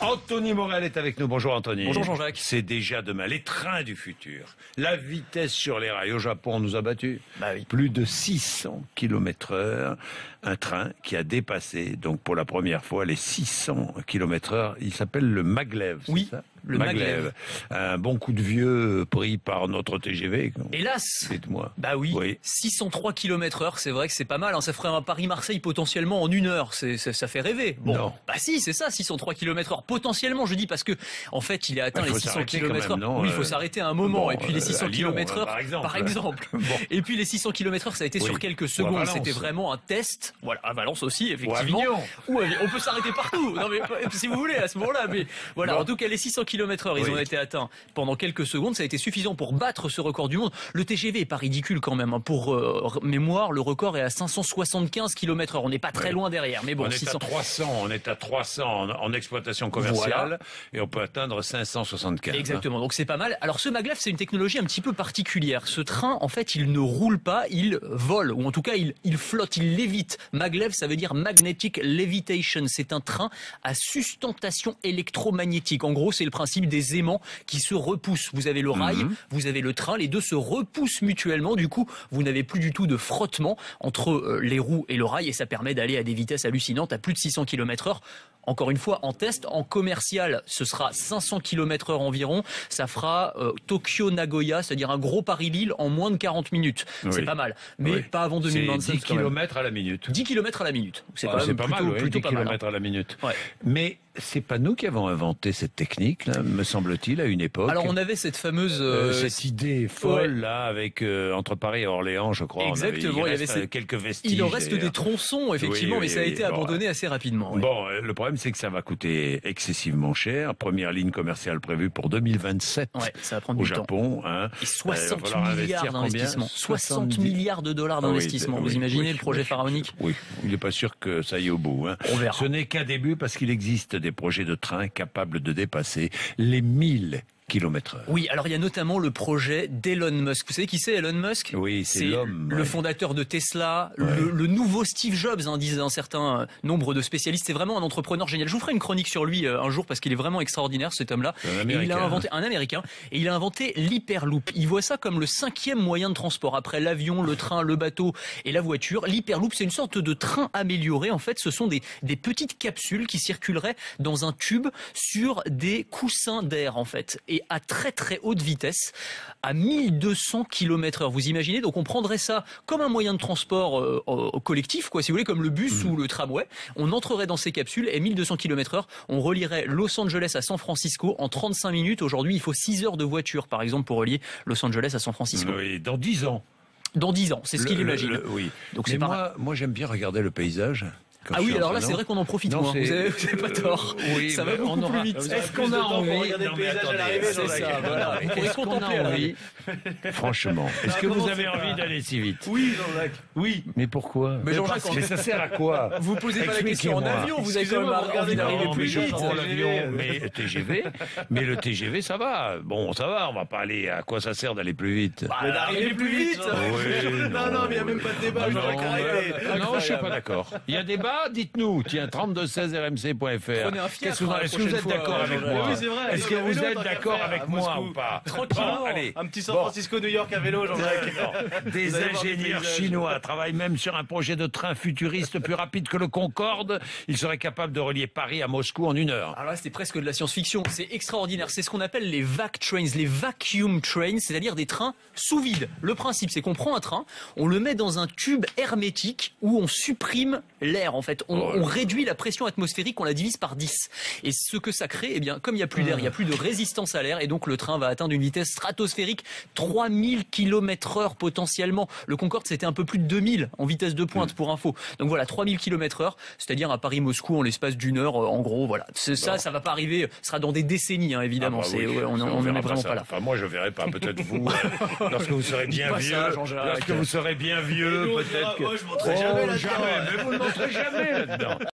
Anthony Morel est avec nous. Bonjour Anthony. Bonjour Jean-Jacques. C'est déjà demain, les trains du futur. La vitesse sur les rails. Au Japon, on nous a battus. Bah oui. Plus de 600 km/h. Un train qui a dépassé, donc pour la première fois, les 600 km/h. Il s'appelle le Maglev. Oui, c'est ça le Maglev. Un bon coup de vieux pris par notre TGV. Hélas. Dites-moi. Bah oui. 603 km/h, c'est vrai que c'est pas mal. Hein. Ça ferait un Paris-Marseille potentiellement en 1 heure. Ça fait rêver. Bon. Non. Bah si, c'est ça, 603 km/h. Potentiellement, je dis, parce que en fait, il a atteint les 600 km/h. Oui, il faut s'arrêter à un moment. Bon, et puis les 600 Lyon, km/h, par exemple. Bon. Et puis les 600 km/h, ça a été sur quelques secondes. C'était vraiment un test. Voilà, à Valence aussi, effectivement. Ou on peut s'arrêter partout. Non mais si vous voulez, à ce moment-là. Mais voilà, bon. En tout cas, les 600 km/h, ils ont été atteints pendant quelques secondes. Ça a été suffisant pour battre ce record du monde. Le TGV est pas ridicule quand même. Hein. Pour mémoire, le record est à 575 km/h. On n'est pas très loin derrière. Mais bon, on est à 300 en exploitation commerciale et on peut atteindre 575. Exactement. Donc c'est pas mal. Alors ce Maglev, c'est une technologie un petit peu particulière. Ce train, en fait, il ne roule pas, il vole, ou en tout cas, il flotte, il lévite. Maglev, ça veut dire magnetic levitation. C'est un train à sustentation électromagnétique. En gros, c'est le principe des aimants qui se repoussent. Vous avez le rail, vous avez le train, les deux se repoussent mutuellement. Du coup, vous n'avez plus du tout de frottement entre les roues et le rail, et ça permet d'aller à des vitesses hallucinantes, à plus de 600 km/h. Encore une fois, en test, en commercial, ce sera 500 km/h environ. Ça fera Tokyo-Nagoya, c'est-à-dire un gros Paris-Lille en moins de 40 minutes. Oui. C'est pas mal. Mais pas avant 2025. C'est 10 km à la minute. 10 km à la minute. C'est pas mal, plutôt 10 km à la minute. Ouais. Mais c'est pas nous qui avons inventé cette technique, là, me semble-t-il, à une époque. Alors on avait cette fameuse cette idée folle là, avec entre Paris et Orléans, je crois. Exactement. Il y avait quelques vestiges. Il en reste des tronçons, effectivement, mais ça a été abandonné assez rapidement. Ouais. Bon, le problème c'est que ça va coûter excessivement cher. Première ligne commerciale prévue pour 2027. Ouais, ça va prendre au du Japon. temps. Hein. Et 60 milliards d'investissement. 60 milliards de dollars d'investissement. Vous imaginez le projet pharaonique? Oui, il n'est pas sûr que ça aille au bout. Hein. On verra. Ce n'est qu'un début parce qu'il existe des projets de train capables de dépasser les 1000 km/h. Oui, alors il y a notamment le projet d'Elon Musk. Vous savez qui c'est Elon Musk? Oui, c'est l'homme. Le fondateur de Tesla, le nouveau Steve Jobs, hein, disent un certain nombre de spécialistes. C'est vraiment un entrepreneur génial. Je vous ferai une chronique sur lui un jour parce qu'il est vraiment extraordinaire, cet homme-là. Il a inventé un Américain et il a inventé l'Hyperloop. Il voit ça comme le 5e moyen de transport après l'avion, le train, le bateau et la voiture. L'Hyperloop, c'est une sorte de train amélioré. En fait, ce sont des petites capsules qui circuleraient dans un tube sur des coussins d'air, en fait. Et à très très haute vitesse, à 1200 km/h. Vous imaginez? Donc on prendrait ça comme un moyen de transport collectif, quoi, si vous voulez, comme le bus ou le tramway. On entrerait dans ces capsules et 1200 km/h, on relierait Los Angeles à San Francisco en 35 minutes. Aujourd'hui, il faut 6 heures de voiture, par exemple, pour relier Los Angeles à San Francisco. Oui, dans 10 ans. Dans 10 ans, c'est ce qu'il imagine. Oui. Donc mais moi, j'aime bien regarder le paysage. Ah oui, alors là, c'est vrai qu'on en profite moins. Vous avez pas tort. Oui, ça va beaucoup plus vite. Est-ce qu'on a envie de regarder le paysage à l'arrivée? C'est ça, voilà. Vous pourrez contempler à l'arrivée. Franchement, est-ce que vous avez envie d'aller si vite? Oui, Jean-Jacques. Oui. Mais pourquoi? Mais Jean-Jacques, mais ça sert à quoi? Vous posez pas la question en avion, vous avez quand même envie d'arriver plus vite. Mais TGV, mais le TGV, ça va. Bon, ça va, on va pas aller. À quoi ça sert d'aller plus vite? Bah, d'arriver plus vite. Non, mais il n'y a même pas de débat. Non, je suis pas d'accord. Il y a débat, dites-nous. Tiens, 3216 rmc.fr. Est-ce que vous êtes d'accord avec moi? Oui, c'est vrai. Est-ce que vous êtes d'accord avec moi ou pas? Tranquillement. Allez. Un petit San Francisco, New York à vélo, Jean-Jacques. Des ingénieurs chinois travaillent même sur un projet de train futuriste plus rapide que le Concorde. Ils seraient capables de relier Paris à Moscou en 1 heure. Alors là, c'est presque de la science-fiction. C'est extraordinaire. C'est ce qu'on appelle les vac trains, les vacuum trains, c'est-à-dire des trains sous vide. Le principe, c'est qu'on prend un train, on le met dans un tube hermétique où on supprime l'air, en fait. On réduit la pression atmosphérique, on la divise par 10. Et ce que ça crée, eh bien, comme il n'y a plus d'air, il n'y a plus de résistance à l'air, et donc le train va atteindre une vitesse stratosphérique, 3000 km/h potentiellement. Le Concorde, c'était un peu plus de 2000 en vitesse de pointe, pour info. Donc voilà, 3000 km/h, c'est-à-dire à Paris-Moscou en l'espace d'1 heure, en gros, voilà. Ça va pas arriver, ce sera dans des décennies, hein, évidemment. On n'en est vraiment pas là. Enfin, moi, je verrai pas, peut-être vous, lorsque vous serez bien vieux. Lorsque vous serez bien vieux, peut-être que... Moi, je montrerai jamais là-dedans. Mais vous ne montrez jamais là-dedans.